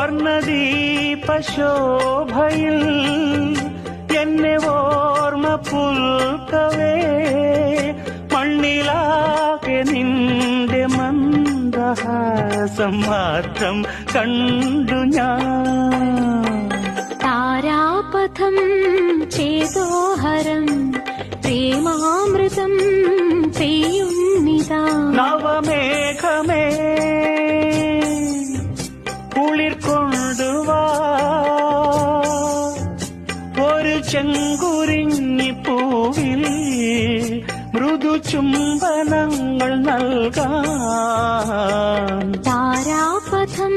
വർണ്ണദീപശോഭയിൽ എന്നെ ഓർമ്മ പുൽക്കവേ മണ്ണിലാകെ നിന്റെ മന്ദഹാസം മാത്രം കണ്ടു ഞാൻ. താരാപഥം ചേതോഹരം പ്രേമാമൃതം പെയ്യുന്നിതാ. നവമേഘമേ കുളിർ കൊണ്ടുവാ, ഒരു ചെങ്കുരിഞ്ഞി പൂവിൽ മൃദു ചുംബനങ്ങൾ നൽകാം. താരാപഥം